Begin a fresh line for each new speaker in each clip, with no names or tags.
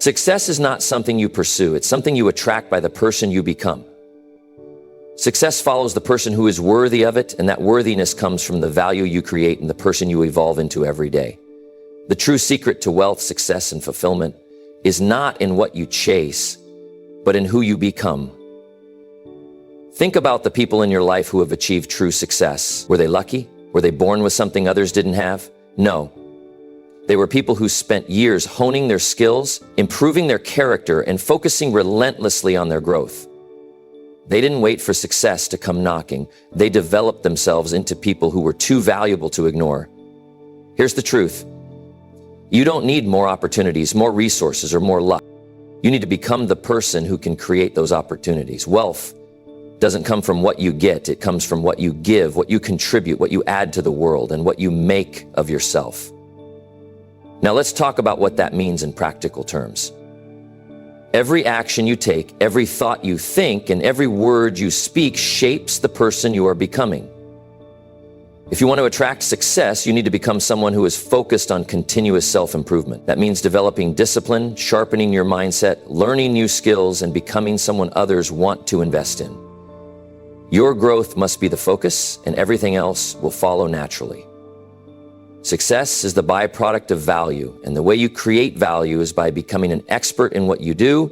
Success is not something you pursue. It's something you attract by the person you become. Success follows the person who is worthy of it, and that worthiness comes from the value you create in the person you evolve into every day. The true secret to wealth, success, and fulfillment is not in what you chase, but in who you become. Think about the people in your life who have achieved true success. Were they lucky? Were they born with something others didn't have? No. They were people who spent years honing their skills, improving their character, and focusing relentlessly on their growth. They didn't wait for success to come knocking. They developed themselves into people who were too valuable to ignore. Here's the truth. You don't need more opportunities, more resources, or more luck. You need to become the person who can create those opportunities. Wealth doesn't come from what you get. It comes from what you give, what you contribute, what you add to the world, and what you make of yourself. Now let's talk about what that means in practical terms. Every action you take, every thought you think, and every word you speak shapes the person you are becoming. If you want to attract success, you need to become someone who is focused on continuous self-improvement. That means developing discipline, sharpening your mindset, learning new skills, and becoming someone others want to invest in. Your growth must be the focus, and everything else will follow naturally. Success is the byproduct of value, and the way you create value is by becoming an expert in what you do,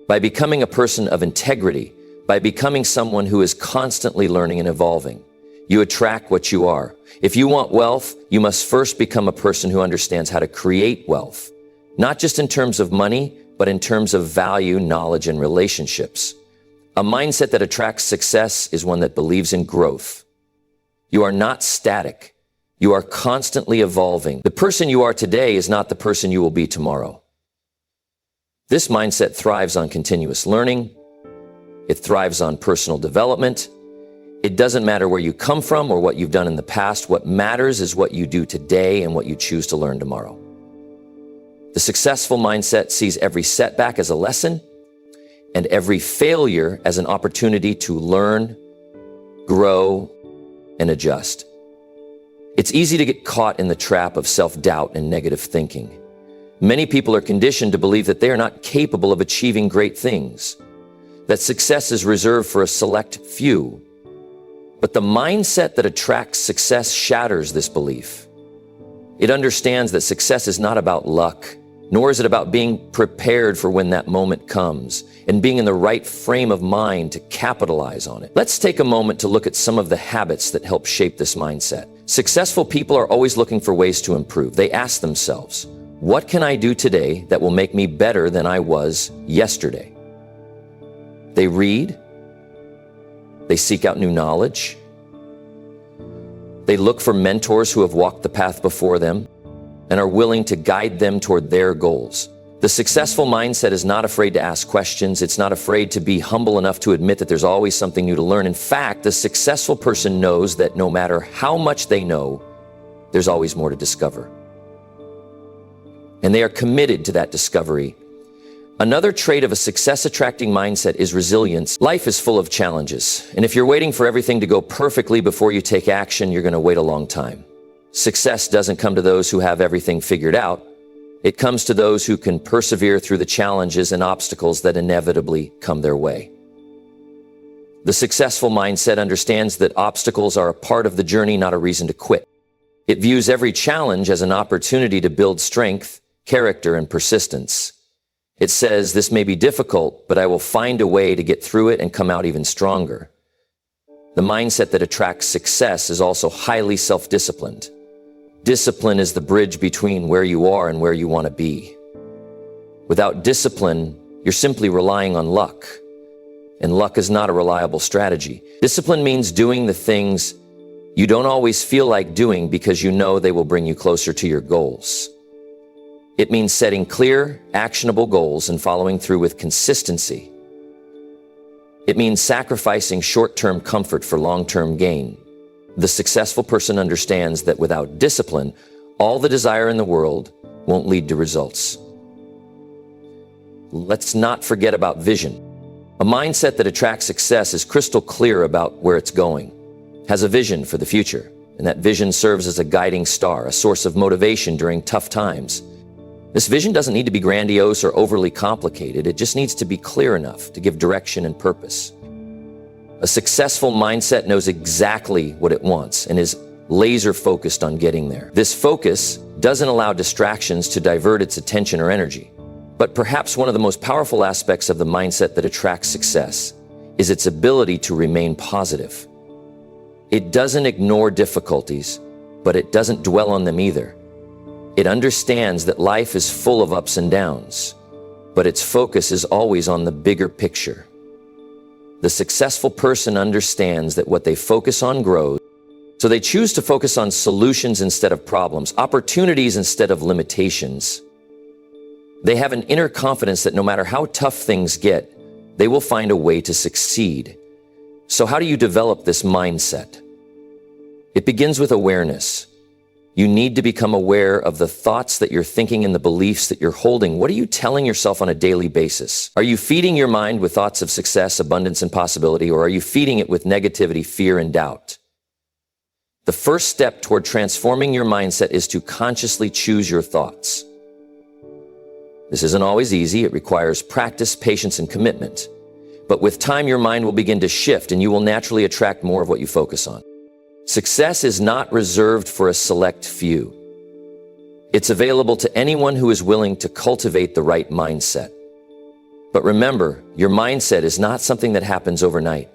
by becoming a person of integrity, by becoming someone who is constantly learning and evolving. You attract what you are. If you want wealth, you must first become a person who understands how to create wealth, not just in terms of money, but in terms of value, knowledge, and relationships. A mindset that attracts success is one that believes in growth. You are not static. You are constantly evolving. The person you are today is not the person you will be tomorrow. This mindset thrives on continuous learning. It thrives on personal development. It doesn't matter where you come from or what you've done in the past. What matters is what you do today and what you choose to learn tomorrow. The successful mindset sees every setback as a lesson and every failure as an opportunity to learn, grow, and adjust. It's easy to get caught in the trap of self-doubt and negative thinking. Many people are conditioned to believe that they are not capable of achieving great things, that success is reserved for a select few. But the mindset that attracts success shatters this belief. It understands that success is not about luck, nor is it about being prepared for when that moment comes and being in the right frame of mind to capitalize on it. Let's take a moment to look at some of the habits that help shape this mindset. Successful people are always looking for ways to improve. They ask themselves, what can I do today that will make me better than I was yesterday? They read. They seek out new knowledge. They look for mentors who have walked the path before them and are willing to guide them toward their goals. The successful mindset is not afraid to ask questions. It's not afraid to be humble enough to admit that there's always something new to learn. In fact, the successful person knows that no matter how much they know, there's always more to discover. And they are committed to that discovery. Another trait of a success-attracting mindset is resilience. Life is full of challenges, and if you're waiting for everything to go perfectly before you take action, you're going to wait a long time. Success doesn't come to those who have everything figured out. It comes to those who can persevere through the challenges and obstacles that inevitably come their way. The successful mindset understands that obstacles are a part of the journey, not a reason to quit. It views every challenge as an opportunity to build strength, character, and persistence. It says, this may be difficult, but I will find a way to get through it and come out even stronger. The mindset that attracts success is also highly self-disciplined. Discipline is the bridge between where you are and where you want to be. Without discipline, you're simply relying on luck. And luck is not a reliable strategy. Discipline means doing the things you don't always feel like doing because you know they will bring you closer to your goals. It means setting clear, actionable goals and following through with consistency. It means sacrificing short-term comfort for long-term gain. The successful person understands that without discipline, all the desire in the world won't lead to results. Let's not forget about vision. A mindset that attracts success is crystal clear about where it's going, has a vision for the future, and that vision serves as a guiding star, a source of motivation during tough times. This vision doesn't need to be grandiose or overly complicated. It just needs to be clear enough to give direction and purpose. A successful mindset knows exactly what it wants and is laser focused on getting there. This focus doesn't allow distractions to divert its attention or energy. But perhaps one of the most powerful aspects of the mindset that attracts success is its ability to remain positive. It doesn't ignore difficulties, but it doesn't dwell on them either. It understands that life is full of ups and downs, but its focus is always on the bigger picture. The successful person understands that what they focus on grows, so they choose to focus on solutions instead of problems, opportunities instead of limitations. They have an inner confidence that no matter how tough things get, they will find a way to succeed. So how do you develop this mindset? It begins with awareness. You need to become aware of the thoughts that you're thinking and the beliefs that you're holding. What are you telling yourself on a daily basis? Are you feeding your mind with thoughts of success, abundance, and possibility, or are you feeding it with negativity, fear, and doubt? The first step toward transforming your mindset is to consciously choose your thoughts. This isn't always easy. It requires practice, patience, and commitment. But with time, your mind will begin to shift and you will naturally attract more of what you focus on. Success is not reserved for a select few. It's available to anyone who is willing to cultivate the right mindset. But remember, your mindset is not something that happens overnight.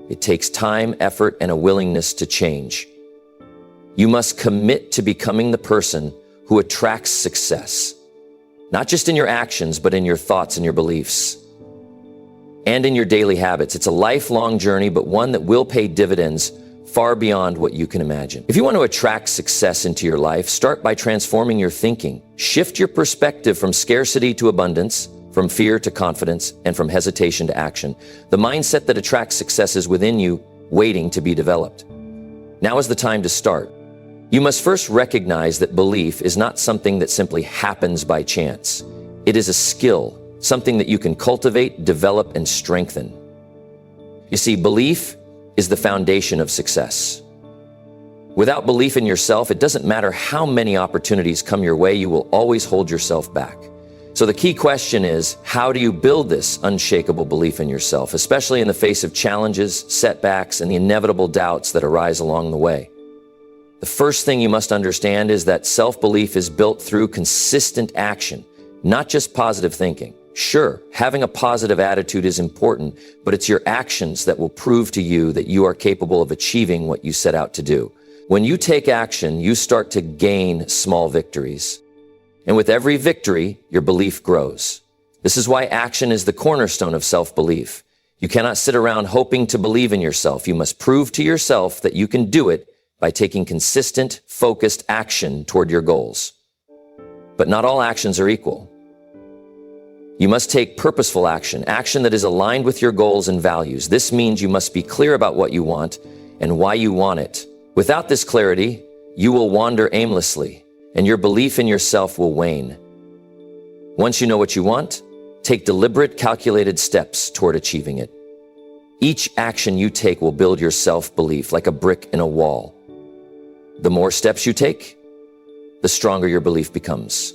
It takes time, effort, and a willingness to change. You must commit to becoming the person who attracts success, not just in your actions, but in your thoughts and your beliefs, and in your daily habits. It's a lifelong journey, but one that will pay dividends far beyond what you can imagine. If you want to attract success into your life, start by transforming your thinking. Shift your perspective from scarcity to abundance, from fear to confidence, and from hesitation to action. The mindset that attracts success is within you, waiting to be developed. Now is the time to start. You must first recognize that belief is not something that simply happens by chance. It is a skill, something that you can cultivate, develop, and strengthen. You see, belief is the foundation of success. Without belief in yourself, it doesn't matter how many opportunities come your way, you will always hold yourself back. So the key question is, how do you build this unshakable belief in yourself, especially in the face of challenges, setbacks, and the inevitable doubts that arise along the way? The first thing you must understand is that self-belief is built through consistent action, not just positive thinking. Sure, having a positive attitude is important, but it's your actions that will prove to you that you are capable of achieving what you set out to do. When you take action, you start to gain small victories. And with every victory, your belief grows. This is why action is the cornerstone of self-belief. You cannot sit around hoping to believe in yourself. You must prove to yourself that you can do it by taking consistent, focused action toward your goals. But not all actions are equal. You must take purposeful action, action that is aligned with your goals and values. This means you must be clear about what you want and why you want it. Without this clarity, you will wander aimlessly, and your belief in yourself will wane. Once you know what you want, take deliberate, calculated steps toward achieving it. Each action you take will build your self-belief like a brick in a wall. The more steps you take, the stronger your belief becomes.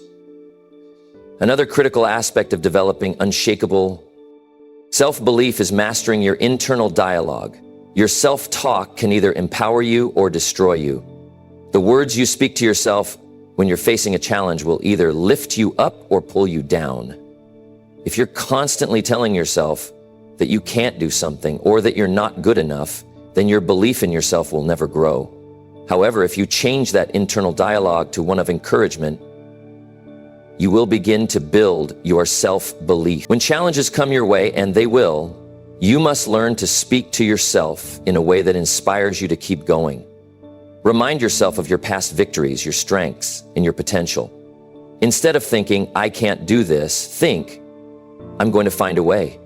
Another critical aspect of developing unshakable self-belief is mastering your internal dialogue. Your self-talk can either empower you or destroy you. The words you speak to yourself when you're facing a challenge will either lift you up or pull you down. If you're constantly telling yourself that you can't do something or that you're not good enough, then your belief in yourself will never grow. However, if you change that internal dialogue to one of encouragement, you will begin to build your self-belief. When challenges come your way, and they will, you must learn to speak to yourself in a way that inspires you to keep going. Remind yourself of your past victories, your strengths, and your potential. Instead of thinking, I can't do this, think, I'm going to find a way.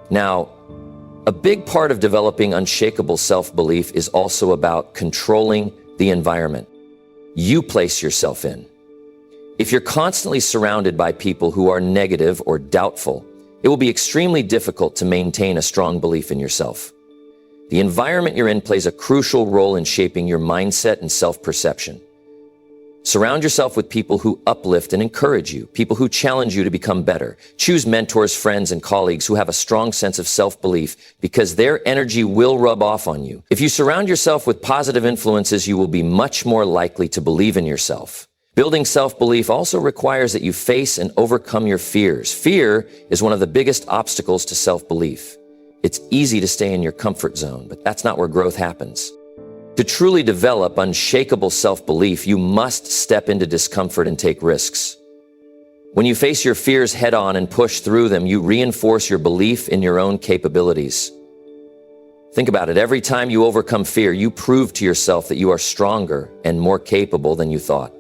Now, a big part of developing unshakable self-belief is also about controlling the environment you place yourself in. If you're constantly surrounded by people who are negative or doubtful, it will be extremely difficult to maintain a strong belief in yourself. The environment you're in plays a crucial role in shaping your mindset and self-perception. Surround yourself with people who uplift and encourage you, people who challenge you to become better. Choose mentors, friends, and colleagues who have a strong sense of self-belief because their energy will rub off on you. If you surround yourself with positive influences, you will be much more likely to believe in yourself. Building self-belief also requires that you face and overcome your fears. Fear is one of the biggest obstacles to self-belief. It's easy to stay in your comfort zone, but that's not where growth happens. To truly develop unshakable self-belief, you must step into discomfort and take risks. When you face your fears head-on and push through them, you reinforce your belief in your own capabilities. Think about it. Every time you overcome fear, you prove to yourself that you are stronger and more capable than you thought.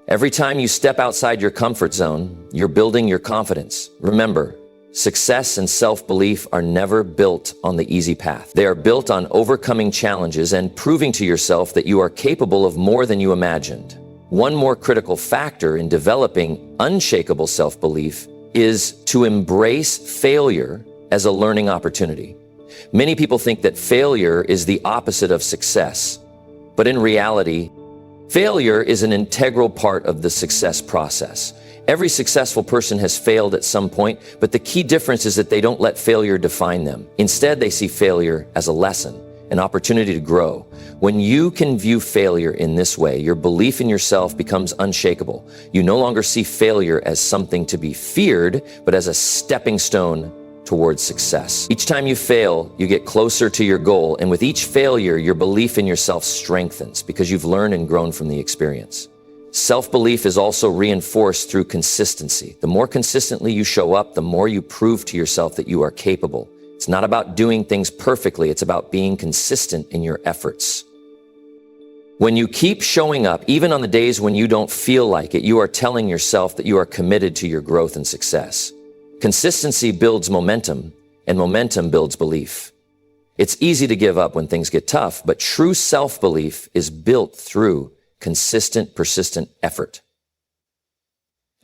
Every time you step outside your comfort zone, you're building your confidence. Remember, success and self-belief are never built on the easy path. They are built on overcoming challenges and proving to yourself that you are capable of more than you imagined. One more critical factor in developing unshakable self-belief is to embrace failure as a learning opportunity. Many people think that failure is the opposite of success, but in reality, failure is an integral part of the success process. Every successful person has failed at some point, but the key difference is that they don't let failure define them. Instead, they see failure as a lesson, an opportunity to grow. When you can view failure in this way, your belief in yourself becomes unshakable. You no longer see failure as something to be feared, but as a stepping stone towards success. Each time you fail, you get closer to your goal, and with each failure, your belief in yourself strengthens because you've learned and grown from the experience. Self-belief is also reinforced through consistency. The more consistently you show up, the more you prove to yourself that you are capable. It's not about doing things perfectly, it's about being consistent in your efforts. When you keep showing up, even on the days when you don't feel like it, you are telling yourself that you are committed to your growth and success. Consistency builds momentum, and momentum builds belief. It's easy to give up when things get tough, but true self-belief is built through consistent, persistent effort.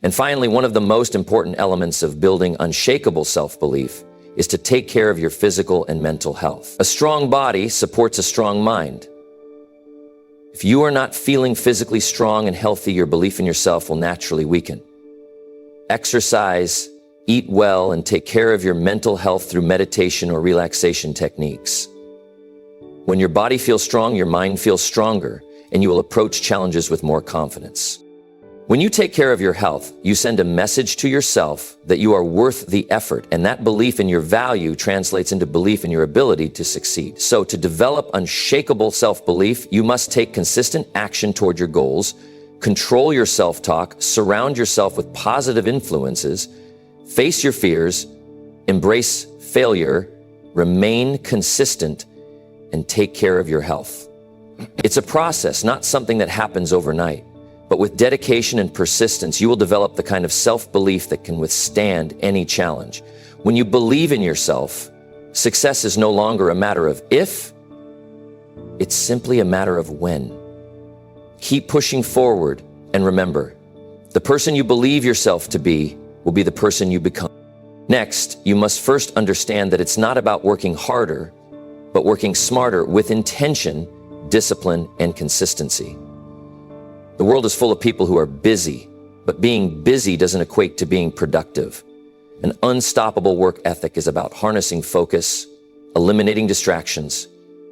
And finally, one of the most important elements of building unshakable self-belief is to take care of your physical and mental health. A strong body supports a strong mind. If you are not feeling physically strong and healthy, your belief in yourself will naturally weaken. Exercise, eat well, and take care of your mental health through meditation or relaxation techniques. When your body feels strong, your mind feels stronger, and you will approach challenges with more confidence. When you take care of your health, you send a message to yourself that you are worth the effort, and that belief in your value translates into belief in your ability to succeed. So to develop unshakable self-belief, you must take consistent action toward your goals, control your self-talk, surround yourself with positive influences, face your fears, embrace failure, remain consistent, and take care of your health. It's a process, not something that happens overnight. But with dedication and persistence, you will develop the kind of self-belief that can withstand any challenge. When you believe in yourself, success is no longer a matter of if, it's simply a matter of when. Keep pushing forward, and remember, the person you believe yourself to be will be the person you become. Next, you must first understand that it's not about working harder, but working smarter with intention, discipline, and consistency. The world is full of people who are busy, but being busy doesn't equate to being productive. An unstoppable work ethic is about harnessing focus, eliminating distractions,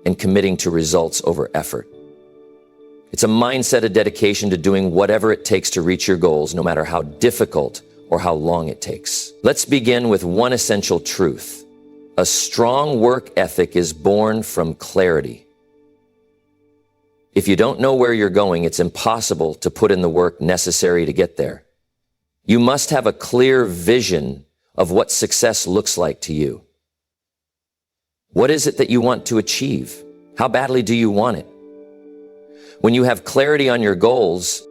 and committing to results over effort. It's a mindset of dedication to doing whatever it takes to reach your goals, no matter how difficult or how long it takes. Let's begin with one essential truth. A strong work ethic is born from clarity. If you don't know where you're going, it's impossible to put in the work necessary to get there. You must have a clear vision of what success looks like to you. What is it that you want to achieve? How badly do you want it? When you have clarity on your goals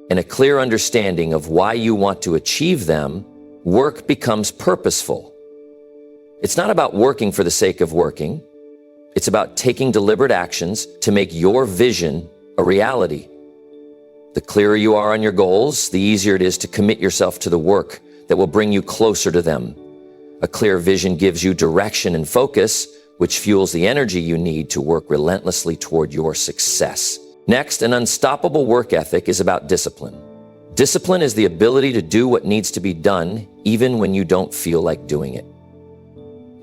and a clear understanding of why you want to achieve them, work becomes purposeful. It's not about working for the sake of working. It's about taking deliberate actions to make your vision a reality. The clearer you are on your goals, the easier it is to commit yourself to the work that will bring you closer to them. A clear vision gives you direction and focus, which fuels the energy you need to work relentlessly toward your success. Next, an unstoppable work ethic is about discipline. Discipline is the ability to do what needs to be done even when you don't feel like doing it.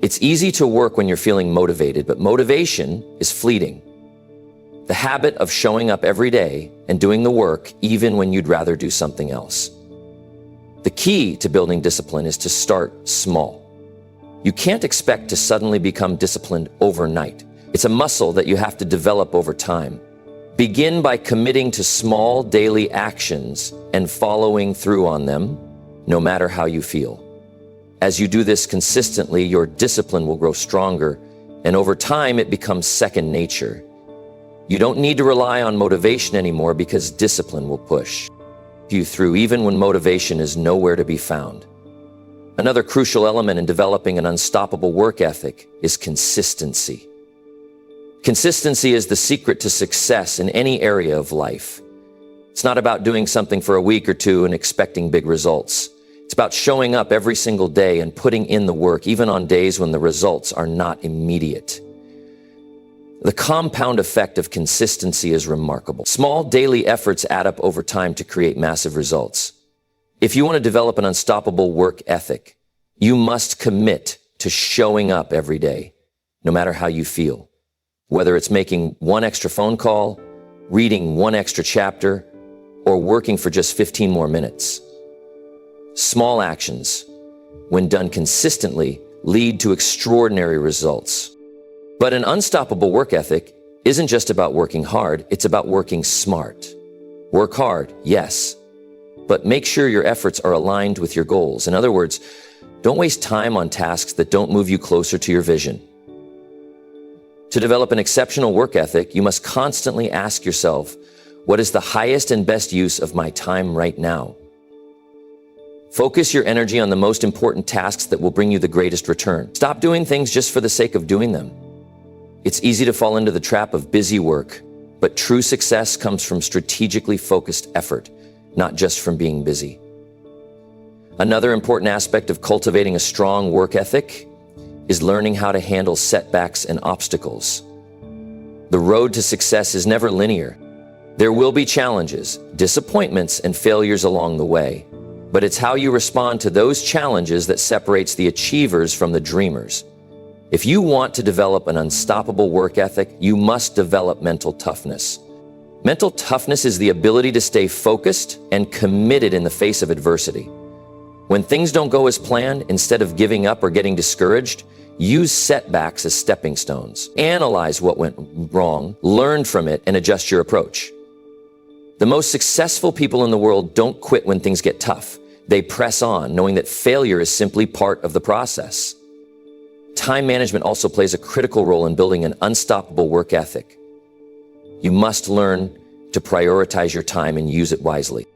It's easy to work when you're feeling motivated, but motivation is fleeting. The habit of showing up every day and doing the work even when you'd rather do something else. The key to building discipline is to start small. You can't expect to suddenly become disciplined overnight. It's a muscle that you have to develop over time. Begin by committing to small daily actions and following through on them, no matter how you feel. As you do this consistently, your discipline will grow stronger, and over time it becomes second nature. You don't need to rely on motivation anymore because discipline will push you through even when motivation is nowhere to be found. Another crucial element in developing an unstoppable work ethic is consistency. Consistency is the secret to success in any area of life. It's not about doing something for a week or two and expecting big results. It's about showing up every single day and putting in the work, even on days when the results are not immediate. The compound effect of consistency is remarkable. Small daily efforts add up over time to create massive results. If you want to develop an unstoppable work ethic, you must commit to showing up every day, no matter how you feel. Whether it's making one extra phone call, reading one extra chapter, or working for just 15 more minutes. Small actions, when done consistently, lead to extraordinary results. But an unstoppable work ethic isn't just about working hard, it's about working smart. Work hard, yes, but make sure your efforts are aligned with your goals. In other words, don't waste time on tasks that don't move you closer to your vision. To develop an exceptional work ethic, you must constantly ask yourself, what is the highest and best use of my time right now? Focus your energy on the most important tasks that will bring you the greatest return. Stop doing things just for the sake of doing them. It's easy to fall into the trap of busy work, but true success comes from strategically focused effort, not just from being busy. Another important aspect of cultivating a strong work ethic is learning how to handle setbacks and obstacles. The road to success is never linear. There will be challenges, disappointments, and failures along the way, but it's how you respond to those challenges that separates the achievers from the dreamers. If you want to develop an unstoppable work ethic, you must develop mental toughness. Mental toughness is the ability to stay focused and committed in the face of adversity. When things don't go as planned, instead of giving up or getting discouraged, use setbacks as stepping stones. Analyze what went wrong, learn from it, and adjust your approach. The most successful people in the world don't quit when things get tough. They press on, knowing that failure is simply part of the process. Time management also plays a critical role in building an unstoppable work ethic. You must learn to prioritize your time and use it wisely.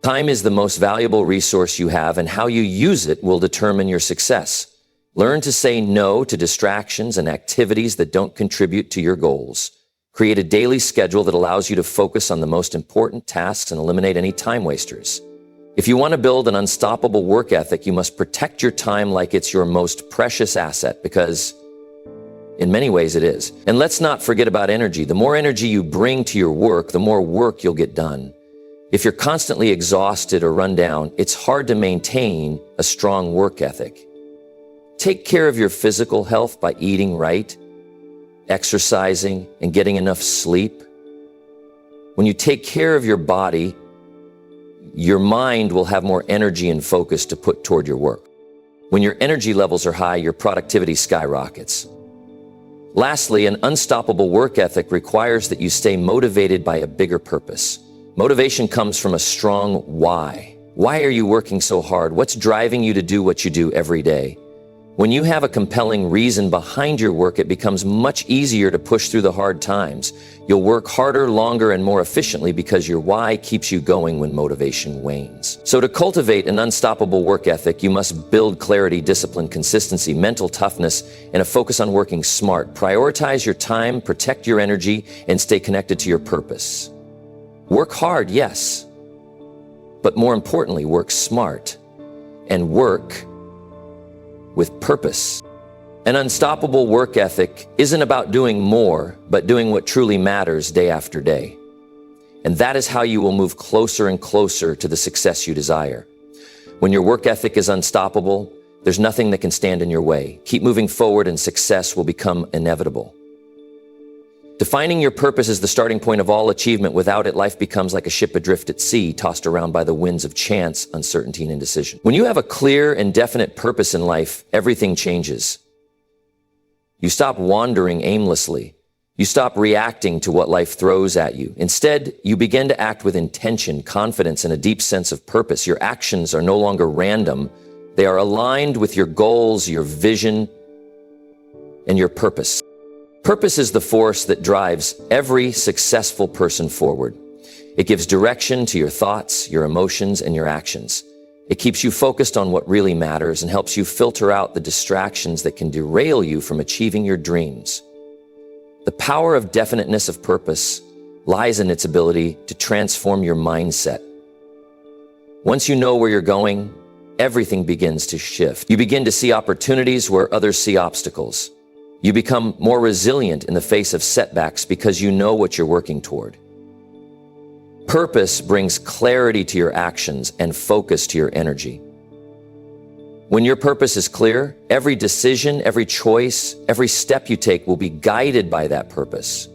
Time is the most valuable resource you have, and how you use it will determine your success. Learn to say no to distractions and activities that don't contribute to your goals. Create a daily schedule that allows you to focus on the most important tasks and eliminate any time wasters. If you want to build an unstoppable work ethic, you must protect your time like it's your most precious asset, because in many ways it is. And let's not forget about energy. The more energy you bring to your work, the more work you'll get done. If you're constantly exhausted or run down, it's hard to maintain a strong work ethic. Take care of your physical health by eating right, exercising, and getting enough sleep. When you take care of your body, your mind will have more energy and focus to put toward your work. When your energy levels are high, your productivity skyrockets. Lastly, an unstoppable work ethic requires that you stay motivated by a bigger purpose. Motivation comes from a strong why. Why are you working so hard? What's driving you to do what you do every day? When you have a compelling reason behind your work, it becomes much easier to push through the hard times. You'll work harder, longer, and more efficiently because your why keeps you going when motivation wanes. So to cultivate an unstoppable work ethic, you must build clarity, discipline, consistency, mental toughness, and a focus on working smart. Prioritize your time, protect your energy, and stay connected to your purpose. Work hard, yes, but more importantly, work smart and work with purpose. An unstoppable work ethic isn't about doing more, but doing what truly matters day after day. And that is how you will move closer and closer to the success you desire. When your work ethic is unstoppable, there's nothing that can stand in your way. Keep moving forward and success will become inevitable. Defining your purpose is the starting point of all achievement. Without it, life becomes like a ship adrift at sea, tossed around by the winds of chance, uncertainty, and indecision. When you have a clear and definite purpose in life, everything changes. You stop wandering aimlessly. You stop reacting to what life throws at you. Instead, you begin to act with intention, confidence, and a deep sense of purpose. Your actions are no longer random. They are aligned with your goals, your vision, and your purpose. Purpose is the force that drives every successful person forward. It gives direction to your thoughts, your emotions, and your actions. It keeps you focused on what really matters and helps you filter out the distractions that can derail you from achieving your dreams. The power of definiteness of purpose lies in its ability to transform your mindset. Once you know where you're going, everything begins to shift. You begin to see opportunities where others see obstacles. You become more resilient in the face of setbacks because you know what you're working toward. Purpose brings clarity to your actions and focus to your energy. When your purpose is clear, every decision, every choice, every step you take will be guided by that purpose.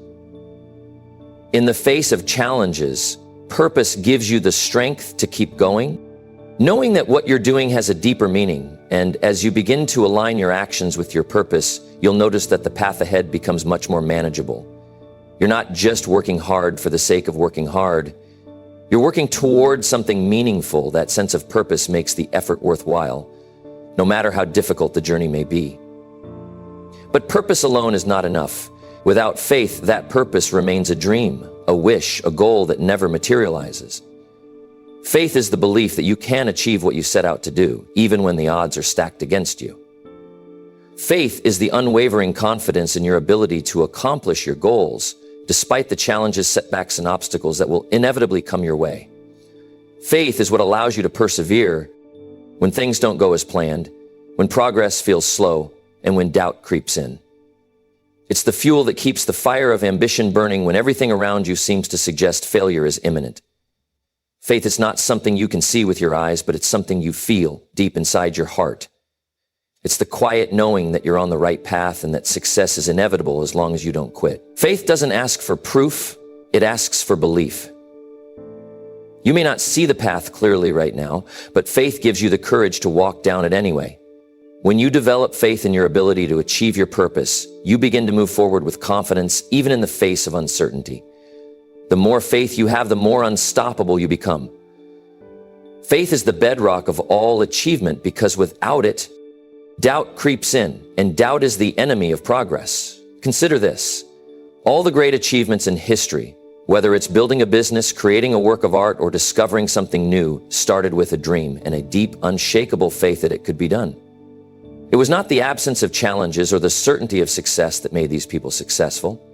In the face of challenges, purpose gives you the strength to keep going, knowing that what you're doing has a deeper meaning. And as you begin to align your actions with your purpose, you'll notice that the path ahead becomes much more manageable. You're not just working hard for the sake of working hard. You're working towards something meaningful. That sense of purpose makes the effort worthwhile, no matter how difficult the journey may be. But purpose alone is not enough. Without faith, that purpose remains a dream, a wish, a goal that never materializes. Faith is the belief that you can achieve what you set out to do, even when the odds are stacked against you. Faith is the unwavering confidence in your ability to accomplish your goals, despite the challenges, setbacks, and obstacles that will inevitably come your way. Faith is what allows you to persevere when things don't go as planned, when progress feels slow, and when doubt creeps in. It's the fuel that keeps the fire of ambition burning when everything around you seems to suggest failure is imminent. Faith is not something you can see with your eyes, but it's something you feel deep inside your heart. It's the quiet knowing that you're on the right path and that success is inevitable as long as you don't quit. Faith doesn't ask for proof, it asks for belief. You may not see the path clearly right now, but faith gives you the courage to walk down it anyway. When you develop faith in your ability to achieve your purpose, you begin to move forward with confidence, even in the face of uncertainty. The more faith you have, the more unstoppable you become. Faith is the bedrock of all achievement because without it, doubt creeps in, and doubt is the enemy of progress. Consider this. All the great achievements in history, whether it's building a business, creating a work of art, or discovering something new, started with a dream and a deep, unshakable faith that it could be done. It was not the absence of challenges or the certainty of success that made these people successful.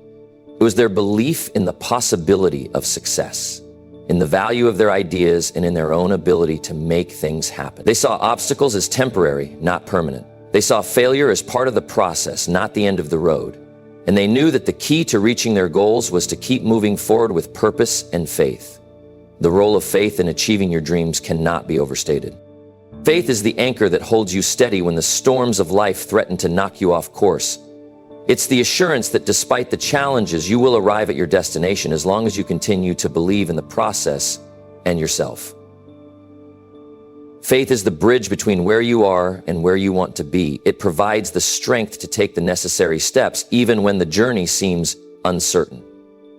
It was their belief in the possibility of success, in the value of their ideas, and in their own ability to make things happen. They saw obstacles as temporary, not permanent. They saw failure as part of the process, not the end of the road. And they knew that the key to reaching their goals was to keep moving forward with purpose and faith. The role of faith in achieving your dreams cannot be overstated. Faith is the anchor that holds you steady when the storms of life threaten to knock you off course. It's the assurance that despite the challenges, you will arrive at your destination as long as you continue to believe in the process and yourself. Faith is the bridge between where you are and where you want to be. It provides the strength to take the necessary steps, even when the journey seems uncertain.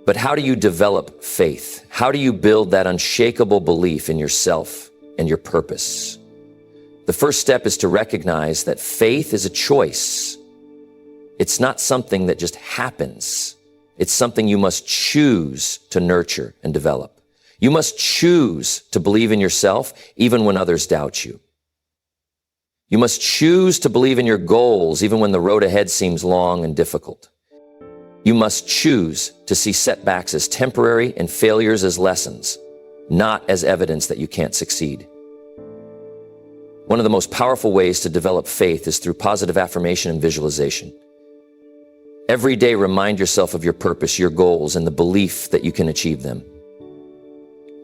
But how do you develop faith? How do you build that unshakable belief in yourself and your purpose? The first step is to recognize that faith is a choice. It's not something that just happens. It's something you must choose to nurture and develop. You must choose to believe in yourself even when others doubt you. You must choose to believe in your goals even when the road ahead seems long and difficult. You must choose to see setbacks as temporary and failures as lessons, not as evidence that you can't succeed. One of the most powerful ways to develop faith is through positive affirmation and visualization. Every day, remind yourself of your purpose, your goals, and the belief that you can achieve them.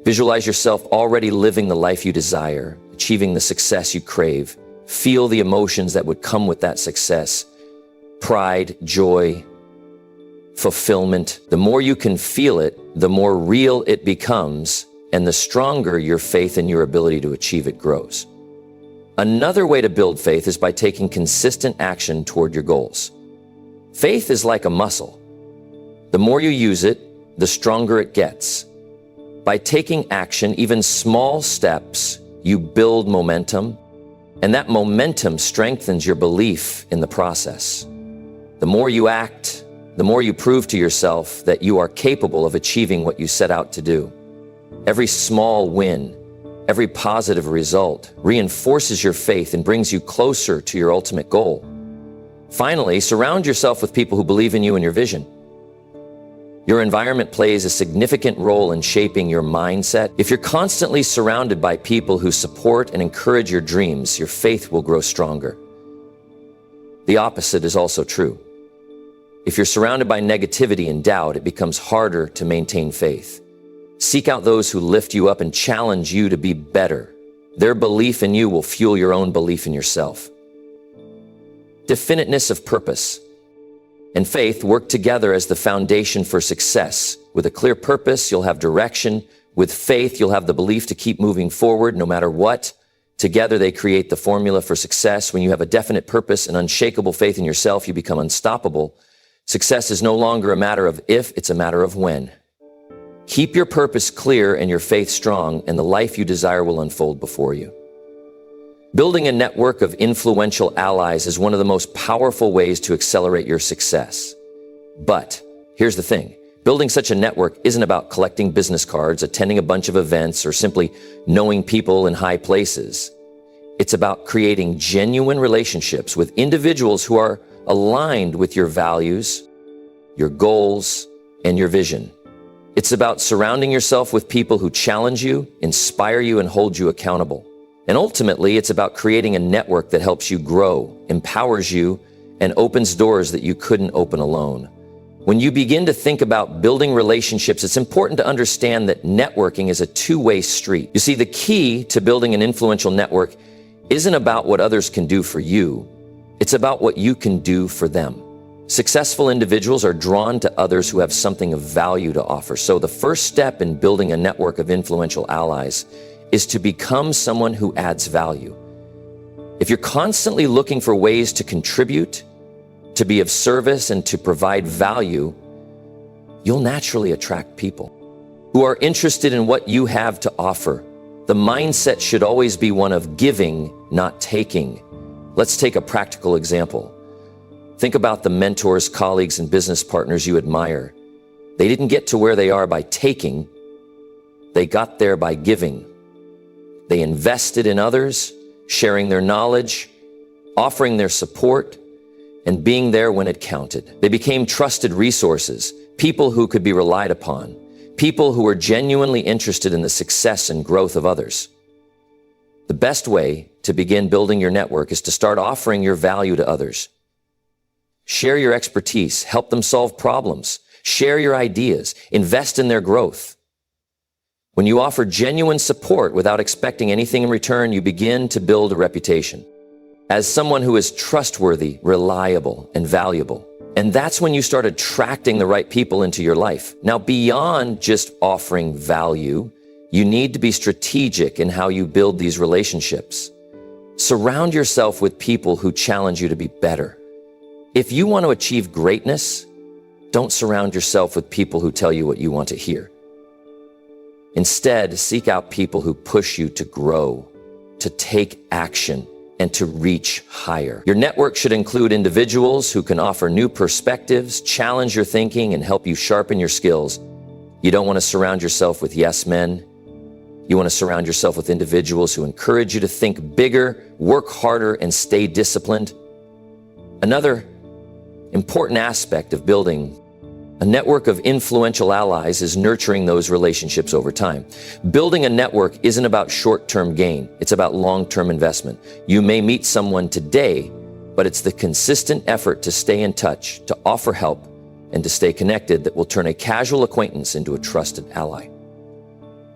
Visualize yourself already living the life you desire, achieving the success you crave. Feel the emotions that would come with that success. Pride, joy, fulfillment. The more you can feel it, the more real it becomes, and the stronger your faith in your ability to achieve it grows. Another way to build faith is by taking consistent action toward your goals. Faith is like a muscle. The more you use it, the stronger it gets. By taking action, even small steps, you build momentum, and that momentum strengthens your belief in the process. The more you act, the more you prove to yourself that you are capable of achieving what you set out to do. Every small win, every positive result reinforces your faith and brings you closer to your ultimate goal. Finally, surround yourself with people who believe in you and your vision. Your environment plays a significant role in shaping your mindset. If you're constantly surrounded by people who support and encourage your dreams, your faith will grow stronger. The opposite is also true. If you're surrounded by negativity and doubt, it becomes harder to maintain faith. Seek out those who lift you up and challenge you to be better. Their belief in you will fuel your own belief in yourself. Definiteness of purpose and faith work together as the foundation for success. With a clear purpose, you'll have direction. With faith, you'll have the belief to keep moving forward no matter what. Together, they create the formula for success. When you have a definite purpose and unshakable faith in yourself, you become unstoppable. Success is no longer a matter of if, it's a matter of when. Keep your purpose clear and your faith strong, and the life you desire will unfold before you. Building a network of influential allies is one of the most powerful ways to accelerate your success. But here's the thing. Building such a network isn't about collecting business cards, attending a bunch of events, or simply knowing people in high places. It's about creating genuine relationships with individuals who are aligned with your values, your goals, and your vision. It's about surrounding yourself with people who challenge you, inspire you, and hold you accountable. And ultimately, it's about creating a network that helps you grow, empowers you, and opens doors that you couldn't open alone. When you begin to think about building relationships, it's important to understand that networking is a two-way street. You see, the key to building an influential network isn't about what others can do for you. It's about what you can do for them. Successful individuals are drawn to others who have something of value to offer. So the first step in building a network of influential allies is to become someone who adds value. If you're constantly looking for ways to contribute, to be of service, and to provide value, you'll naturally attract people who are interested in what you have to offer. The mindset should always be one of giving, not taking. Let's take a practical example. Think about the mentors, colleagues, and business partners you admire. They didn't get to where they are by taking. They got there by giving. They invested in others, sharing their knowledge, offering their support, and being there when it counted. They became trusted resources, people who could be relied upon, people who were genuinely interested in the success and growth of others. The best way to begin building your network is to start offering your value to others. Share your expertise, help them solve problems, share your ideas, invest in their growth. When you offer genuine support without expecting anything in return, you begin to build a reputation as someone who is trustworthy, reliable, and valuable. And that's when you start attracting the right people into your life. Now, beyond just offering value, you need to be strategic in how you build these relationships. Surround yourself with people who challenge you to be better. If you want to achieve greatness, don't surround yourself with people who tell you what you want to hear. Instead, seek out people who push you to grow, to take action, and to reach higher. Your network should include individuals who can offer new perspectives, challenge your thinking, and help you sharpen your skills. You don't want to surround yourself with yes men. You want to surround yourself with individuals who encourage you to think bigger, work harder, and stay disciplined. Another important aspect of building a network of influential allies is nurturing those relationships over time. Building a network isn't about short-term gain. It's about long-term investment. You may meet someone today, but it's the consistent effort to stay in touch, to offer help, and to stay connected that will turn a casual acquaintance into a trusted ally.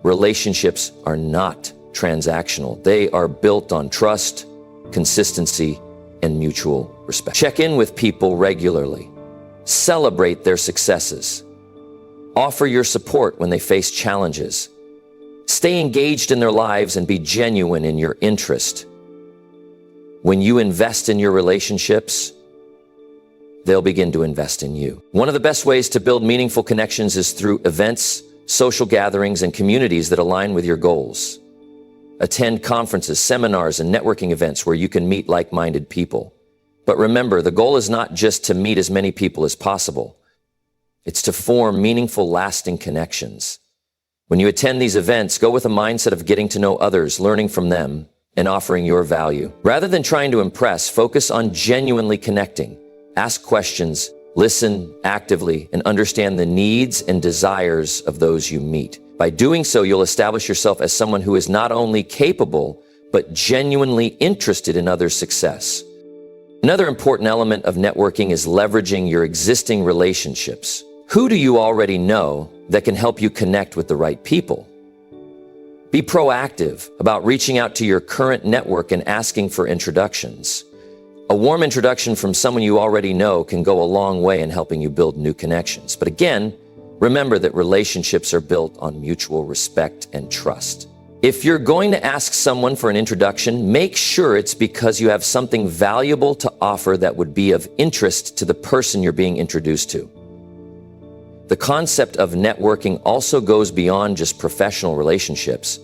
Relationships are not transactional. They are built on trust, consistency, and mutual respect. Check in with people regularly. Celebrate their successes. Offer your support when they face challenges. Stay engaged in their lives and be genuine in your interest. When you invest in your relationships, they'll begin to invest in you. One of the best ways to build meaningful connections is through events, social gatherings, and communities that align with your goals. Attend conferences, seminars, and networking events where you can meet like-minded people. But remember, the goal is not just to meet as many people as possible. It's to form meaningful, lasting connections. When you attend these events, go with a mindset of getting to know others, learning from them, and offering your value. Rather than trying to impress, focus on genuinely connecting. Ask questions, listen actively, and understand the needs and desires of those you meet. By doing so, you'll establish yourself as someone who is not only capable, but genuinely interested in others' success. Another important element of networking is leveraging your existing relationships. Who do you already know that can help you connect with the right people? Be proactive about reaching out to your current network and asking for introductions. A warm introduction from someone you already know can go a long way in helping you build new connections. But again, remember that relationships are built on mutual respect and trust. If you're going to ask someone for an introduction, make sure it's because you have something valuable to offer that would be of interest to the person you're being introduced to. The concept of networking also goes beyond just professional relationships.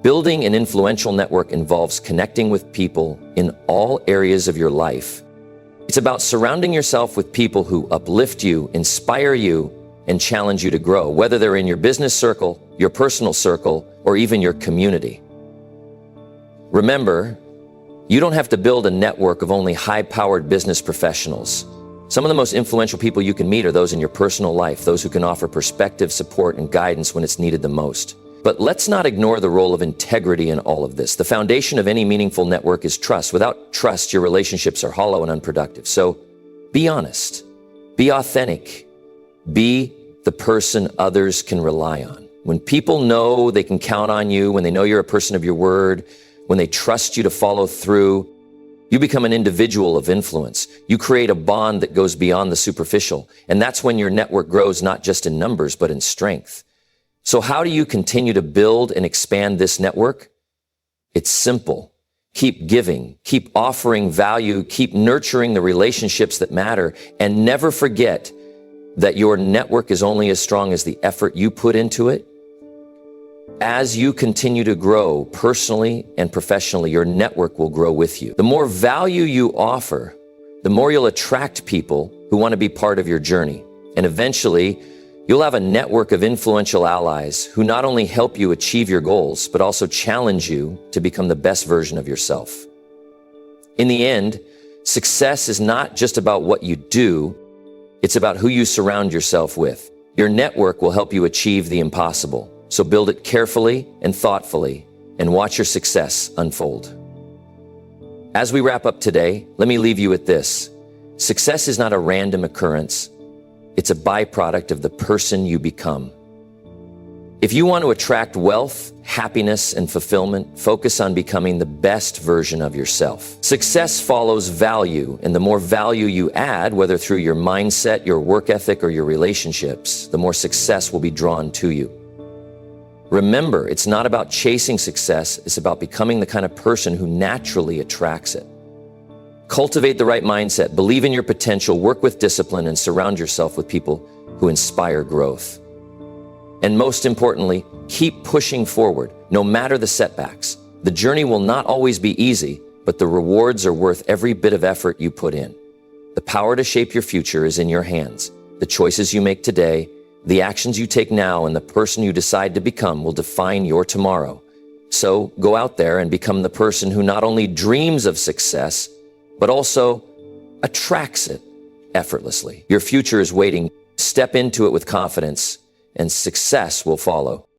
Building an influential network involves connecting with people in all areas of your life. It's about surrounding yourself with people who uplift you, inspire you, and challenge you to grow, whether they're in your business circle, your personal circle, or even your community. Remember, you don't have to build a network of only high-powered business professionals. Some of the most influential people you can meet are those in your personal life, those who can offer perspective, support, and guidance when it's needed the most. But let's not ignore the role of integrity in all of this. The foundation of any meaningful network is trust. Without trust, your relationships are hollow and unproductive. So be honest, be authentic, be the person others can rely on. When people know they can count on you, when they know you're a person of your word, when they trust you to follow through, you become an individual of influence. You create a bond that goes beyond the superficial. And that's when your network grows not just in numbers, but in strength. So how do you continue to build and expand this network? It's simple. Keep giving, keep offering value, keep nurturing the relationships that matter, and never forget that your network is only as strong as the effort you put into it. As you continue to grow personally and professionally, your network will grow with you. The more value you offer, the more you'll attract people who want to be part of your journey. And eventually, you'll have a network of influential allies who not only help you achieve your goals, but also challenge you to become the best version of yourself. In the end, success is not just about what you do, it's about who you surround yourself with. Your network will help you achieve the impossible. So build it carefully and thoughtfully and watch your success unfold. As we wrap up today, let me leave you with this. Success is not a random occurrence. It's a byproduct of the person you become. If you want to attract wealth, happiness, and fulfillment, focus on becoming the best version of yourself. Success follows value, and the more value you add, whether through your mindset, your work ethic, or your relationships, the more success will be drawn to you. Remember, it's not about chasing success, it's about becoming the kind of person who naturally attracts it. Cultivate the right mindset, believe in your potential, work with discipline, and surround yourself with people who inspire growth. And most importantly, keep pushing forward, no matter the setbacks. The journey will not always be easy, but the rewards are worth every bit of effort you put in. The power to shape your future is in your hands. The choices you make today, the actions you take now, and the person you decide to become will define your tomorrow. So go out there and become the person who not only dreams of success, but also attracts it effortlessly. Your future is waiting. Step into it with confidence, and success will follow.